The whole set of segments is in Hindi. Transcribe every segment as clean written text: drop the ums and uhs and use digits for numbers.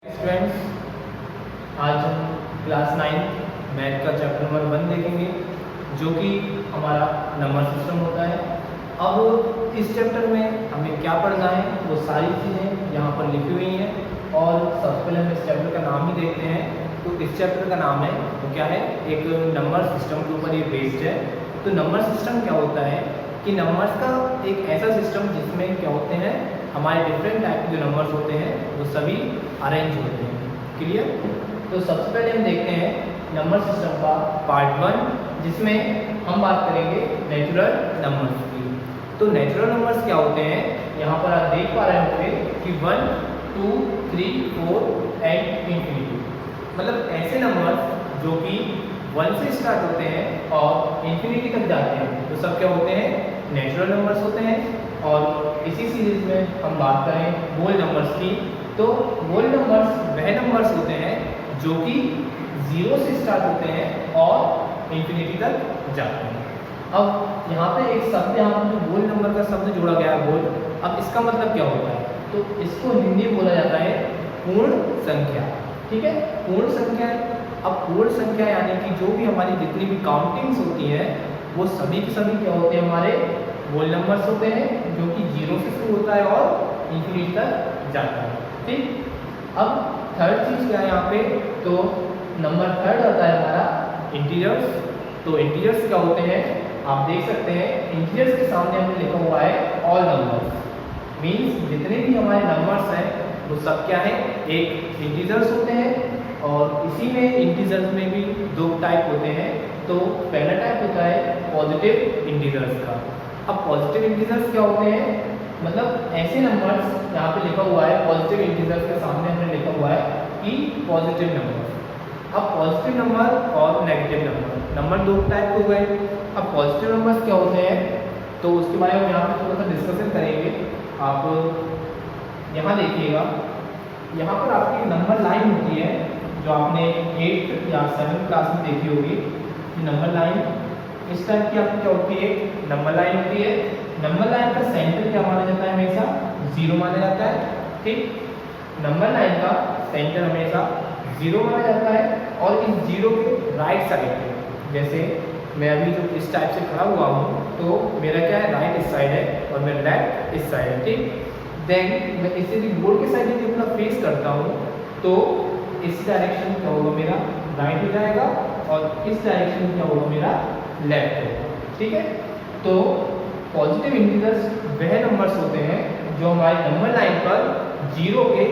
स्टूडेंट्स, आज हम क्लास 9 मैथ का चैप्टर नंबर 1 देखेंगे जो कि हमारा नंबर सिस्टम होता है। अब इस चैप्टर में हमें क्या पढ़ना है वो सारी चीज़ें यहाँ पर लिखी हुई हैं और सबसे पहले हम इस चैप्टर का नाम ही देखते हैं। तो इस चैप्टर का नाम है वो क्या है, एक नंबर सिस्टम के ऊपर ये बेस्ड है। तो नंबर सिस्टम क्या होता है कि नंबर्स का एक ऐसा सिस्टम जिसमें क्या होते हैं, हमारे डिफरेंट टाइप के जो नंबर्स होते हैं वो सभी अरेंज होते हैं। क्लियर? तो सबसे पहले हम देखते हैं नंबर सिस्टम का पार्ट 1, जिसमें हम बात करेंगे नेचुरल नंबर्स की। तो नेचुरल नंबर्स क्या होते हैं, यहाँ पर आप देख पा रहे होंगे कि 1, 2, 3, 4 एंड इंफिनिटी, मतलब ऐसे नंबर्स जो कि 1 से स्टार्ट होते हैं और इंफिनिटी तक जाते हैं, तो सब क्या होते हैं, नेचुरल नंबर्स होते हैं। और इसी सीरीज में हम बात करें होल नंबर्स की, तो होल नंबर्स वह नंबर्स होते हैं जो कि 0 से स्टार्ट होते हैं और इंफिनिटी तक जाते हैं। अब यहाँ पे एक शब्द, यहाँ पर जो होल नंबर का शब्द जोड़ा गया है होल, अब इसका मतलब क्या होता है, तो इसको हिंदी में बोला जाता है पूर्ण संख्या। ठीक है, पूर्ण संख्या। अब पूर्ण संख्या यानी कि जो भी हमारी जितनी भी काउंटिंग्स होती हैं वो सभी के सभी क्या होते हैं, हमारे होल नंबर्स होते हैं जो कि 0 से शुरू होता है और इंफिनिटी तक जाता है। ठीक, अब थर्ड चीज क्या है यहाँ पे, तो नंबर थर्ड आता है हमारा इंटीजर्स। तो इंटीजर्स क्या होते हैं, आप देख सकते हैं इंटीजर्स के सामने हमने लिखा हुआ है ऑल नंबर्स, मीन्स जितने भी हमारे नंबर्स हैं वो सब क्या है, एक इंटीजर्स होते हैं। और इसी में इंटीजर्स में भी दो टाइप होते हैं। तो पहला टाइप होता है पॉजिटिव इंटीजर्स का। अब पॉजिटिव इंटीजर्स क्या होते हैं, मतलब ऐसे नंबर्स, यहाँ पे लिखा हुआ है पॉजिटिव इंटीजर्स के सामने हमने लिखा हुआ है कि पॉजिटिव नंबर। अब पॉजिटिव नंबर और नेगेटिव नंबर दो टाइप हो गए। अब पॉजिटिव नंबर्स क्या होते हैं, तो उसके बारे में यहाँ पे थोड़ा सा डिस्कशन करेंगे। आप यहाँ देखिएगा, यहाँ पर आपकी नंबर लाइन होती है जो आपने 8th या 7th क्लास में देखी होगी। नंबर लाइन इस टाइप की आपकी क्या होती है, नंबर लाइन होती है। नंबर लाइन का सेंटर क्या माना जाता है, हमेशा 0 माना जाता है। ठीक, नंबर लाइन का सेंटर हमेशा 0 माना जाता है। और इस 0 के राइट साइड पे, जैसे मैं अभी जो इस टाइप से खड़ा हुआ हूँ, तो मेरा क्या है, राइट इस साइड है और मेरा लेफ्ट इस साइड है। ठीक, देन मैं इसे भी बोर्ड के साइड में अपना फेस करता हूँ, तो इस डायरेक्शन क्या होगा, मेरा राइट हो जाएगा और इस डायरेक्शन क्या होगा, मेरा लेफ्ट होगा। ठीक है, तो पॉजिटिव इंटीजर्स वह नंबर्स होते हैं जो हमारे नंबर लाइन पर 0 के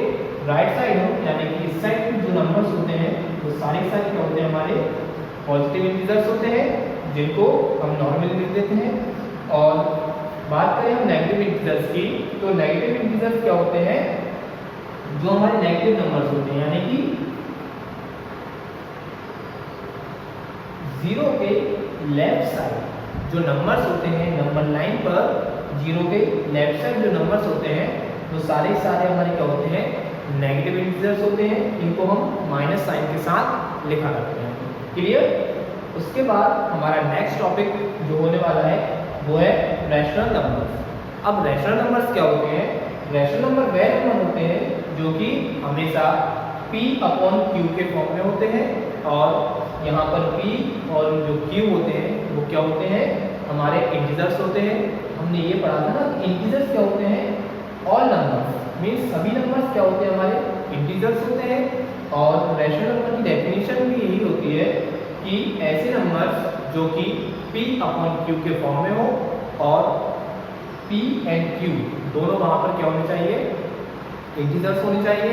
राइट साइड हो, यानी कि इस साइड पे जो नंबर्स होते हैं वो सारे क्या होते हैं, हमारे पॉजिटिव इंटीजर्स होते हैं, जिनको हम नॉर्मली लिख देते हैं। और बात करें हम नेगेटिव इंटीजर्स की, तो नेगेटिव इंटीजर्स क्या होते हैं, जो हमारे नेगेटिव नंबर्स होते हैं, यानी कि 0 के लेफ्ट साइड जो नंबर्स होते हैं, नंबर लाइन पर 0 के लेफ्ट साइड जो नंबर्स होते हैं वो सारे हमारे क्या होते हैं, नेगेटिव इंटीजर्स होते हैं। इनको हम माइनस साइन के साथ लिखा करते हैं। क्लियर? उसके बाद हमारा नेक्स्ट टॉपिक जो होने वाला है वो है रैशनल नंबर्स। अब रैशनल नंबर्स क्या होते हैं, रैशनल नंबर वह नंबर होते हैं जो कि हमेशा P/Q के फॉर्म में होते हैं। और यहाँ पर P और जो Q होते हैं वो क्या होते हैं, हमारे इंटीजर्स होते हैं। हमने ये पढ़ा था ना, इंटीजर्स क्या होते हैं, ऑल नंबर्स, मीन्स सभी नंबर्स क्या होते हैं, हमारे इंटीजर्स होते हैं। और रैशनल नंबर की डेफिनेशन भी यही होती है कि ऐसे नंबर्स जो कि P/Q के फॉर्म में हो और P एंड Q दोनों वहाँ पर क्या होने चाहिए, इंटीजर्स होने चाहिए।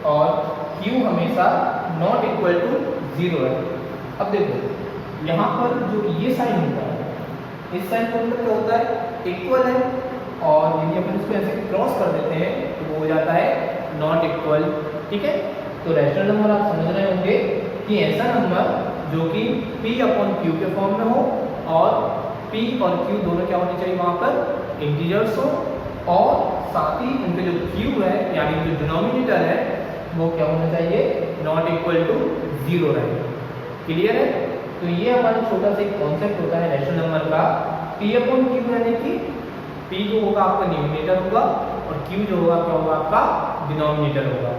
और Q हमेशा नॉट इक्वल टू 0 है। अब देखो यहाँ पर जो ये साइन होता है, इस साइन का मतलब क्या होता है, इक्वल है। और यदि अपन इसको ऐसे क्रॉस कर देते हैं तो वो हो जाता है नॉट इक्वल। ठीक है, तो रैशनल नंबर आप समझ रहे होंगे कि ऐसा नंबर जो कि P/Q के फॉर्म में हो और P और Q दोनों क्या होने चाहिए, वहाँ पर इंटीजर्स हो। और साथ ही उनके जो Q है, यानी जो डिनोमिनेटर है, वो क्या होना चाहिए, नॉट इक्वल टू 0 रहे। क्लियर है? तो ये हमारा छोटा सा एक कॉन्सेप्ट होता है रैशनल नंबर का। P/Q यानी कि P जो होगा आपका न्यूमरेटर होगा और Q जो होगा क्या होगा, आपका डिनोमिनेटर होगा।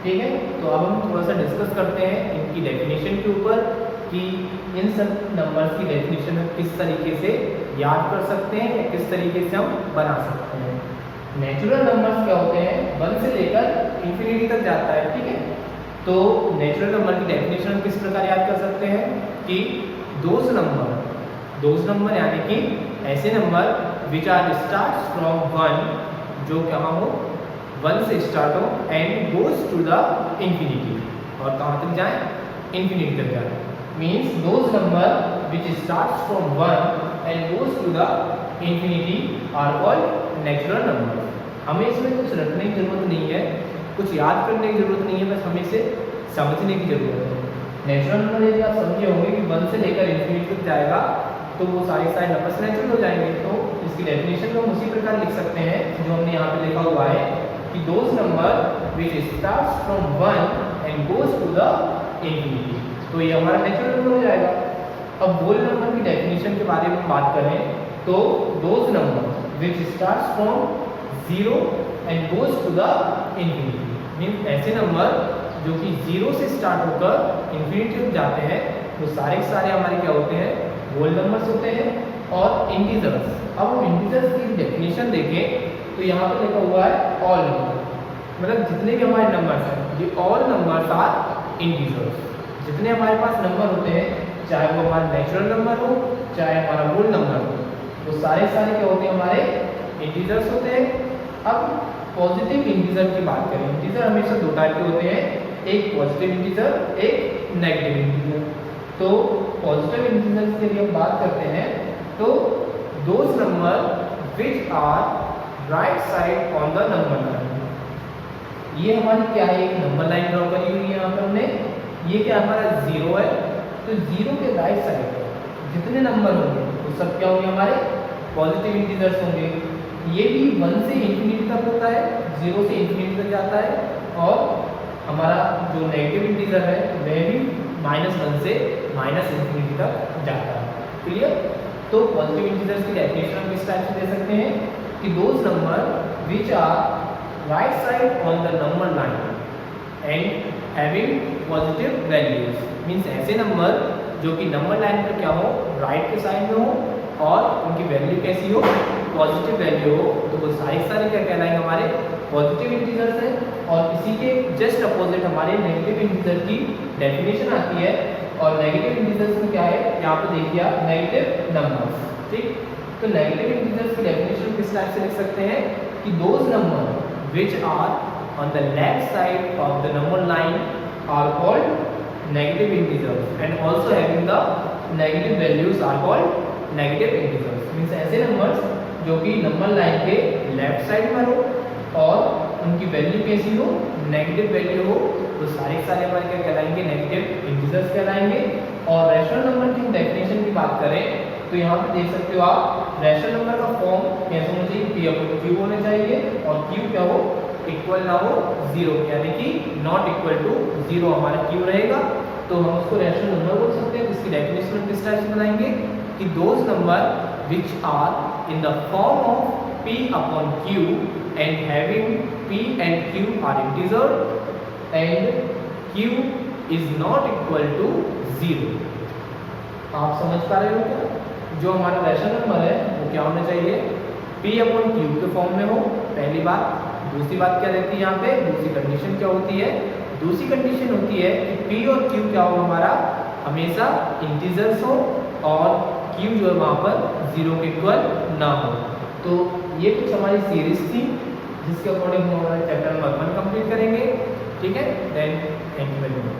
ठीक है, तो अब हम थोड़ा सा डिस्कस करते हैं इनकी डेफिनेशन के ऊपर कि इन सब नंबर्स की डेफिनेशन में किस तरीके से याद कर सकते हैं या किस तरीके से हम बना सकते हैं। नेचुरल नंबर्स क्या होते हैं, 1 से लेकर इंफिनिटी तक जाता है, ठीक है। तो नेचुरल नंबर की डेफिनेशन हम किस प्रकार याद कर सकते हैं कि दोज नंबर यानी कि ऐसे number which are start from 1, जो कहाँ हो 1 से स्टार्ट हो and goes to the infinity, और कहाँ तक जाए, इंफिनिटी तक जाए। Means those number which start from 1 and goes to the infinity are called natural number. हमें इसमें कुछ रखने की जरूरत नहीं है, कुछ याद करने की जरूरत नहीं है, बस हमें इसे समझने की जरूरत है। नेचुरल नंबर यदि आप समझे होंगे कि 1 से लेकर इंफिनिटी तक जाएगा तो वो सारे नंबर्स नेचुरल हो जाएंगे। तो इसकी डेफिनेशन को हम उसी प्रकार लिख सकते हैं जो हमने यहाँ पे लिखा हुआ है कि those number which starts from 1 and goes to the infinity, तो ये हमारा नेचुरल नंबर हो जाएगा। अब होल नंबर की डेफिनेशन के बारे में बात करें तो those number which starts from 0 and goes to the infinity, means ऐसे नंबर जो कि 0 से स्टार्ट होकर इंफिनिटी तक जाते हैं वो सारे हमारे क्या होते हैं, होल नंबर्स होते हैं। और इंटीजर्स, अब हम इंटीजर्स की डेफिनेशन देखें तो यहाँ पे लिखा हुआ है ऑल नंबर, मतलब जितने भी हमारे नंबर्स हैं ये ऑल नंबर्स आर इंटीजर्स। जितने हमारे पास नंबर होते हैं, चाहे वो हमारा नेचुरल नंबर हो चाहे हमारा होल नंबर हो, वो सारे क्या होते हैं, हमारे इंटीजर्स होते हैं। अब पॉजिटिव इंटीजर की बात करें, इंटीजर हमेशा दो टाइप के होते हैं, एक पॉजिटिव इंटीजर, एक नेगेटिव इंटीजर। तो पॉजिटिव इंटीजर की यदि हम बात करते हैं तो those number which are right side on the number line, ये हमारी क्या है, एक नंबर लाइन ड्रॉ करी हुई है यहाँ पर हमने, ये क्या हमारा 0 है, तो 0 के राइट साइड जितने नंबर होंगे वो सब क्या होंगे, हमारे पॉजिटिव इंटीजर्स होंगे। ये भी 1 से इंफिनिटी तक होता है, 0 से इंफिनिटी तक जाता है, और हमारा जो नेगेटिव इंटीजर है वह भी -1 से -इंफिनिटी तक जाता है। क्लियर? तो पॉजिटिव इंटीजर्स की डेफिनेशन हम किस टाइप से दे सकते हैं कि those number which are right side on the number line and having positive values, means ऐसे नंबर जो कि नंबर लाइन पर क्या हो, राइट के साइड में हो और उनकी वैल्यू कैसी हो, पॉजिटिव वैल्यू हो, तो वो सारे क्या कहलाएंगे, हमारे पॉजिटिव इंटीजर्स हैं। और इसी के जस्ट अपोजिट हमारे नेगेटिव इंटीजर की डेफिनेशन आती है, और नेगेटिव इंटीजर्स में क्या है, यहाँ पे देखिए आप नेगेटिव नंबर्स, ठीक। तो नेगेटिव इंटीजर्स की डेफिनेशन किस टाइप से लिख सकते हैं कि those number which are on the left side of the number line are called negative integers and also having the negative values are called negative integers. Means ऐसे नंबर्स जो कि नंबर लाइन के लेफ्ट साइड पर हो और उनकी वैल्यू कैसी हो, नेगेटिव वैल्यू हो, तो सारे हमारे क्या कहलाएंगे, नेगेटिव इंटीजर्स कहलाएंगे। और रैशनल नंबर की डेफिनेशन की बात करें तो यहाँ पे देख सकते हो आप, रैशनल नंबर का फॉर्म कैसे होना चाहिए, P/Q होना चाहिए, और Q क्या हो, इक्वल ना हो 0, यानी कि नॉट इक्वल टू 0 हमारा Q रहेगा, तो हम उसको रैशनल नंबर बोल सकते हैं। इसकी डेफिनेशन किस टाइप से बनाएंगे कि those number which are in the form of P/Q and having P and Q are integer and Q is not equal to 0। आप समझ पा रहे हो क्या? जो हमारा रैशनल नंबर है वो क्या होना चाहिए, P/Q के फॉर्म में हो, पहली बात। दूसरी बात क्या रहती है यहाँ पे, दूसरी कंडीशन क्या होती है, दूसरी कंडीशन होती है कि P और Q क्या हो, हमारा हमेशा इंटीजर्स हो और Q जो है वहाँ पर 0 के इक्वल ना हो। तो ये कुछ हमारी सीरीज थी जिसके अकॉर्डिंग हम हमारा चैप्टर नंबर 1 कंप्लीट करेंगे। ठीक है, then thank you very much.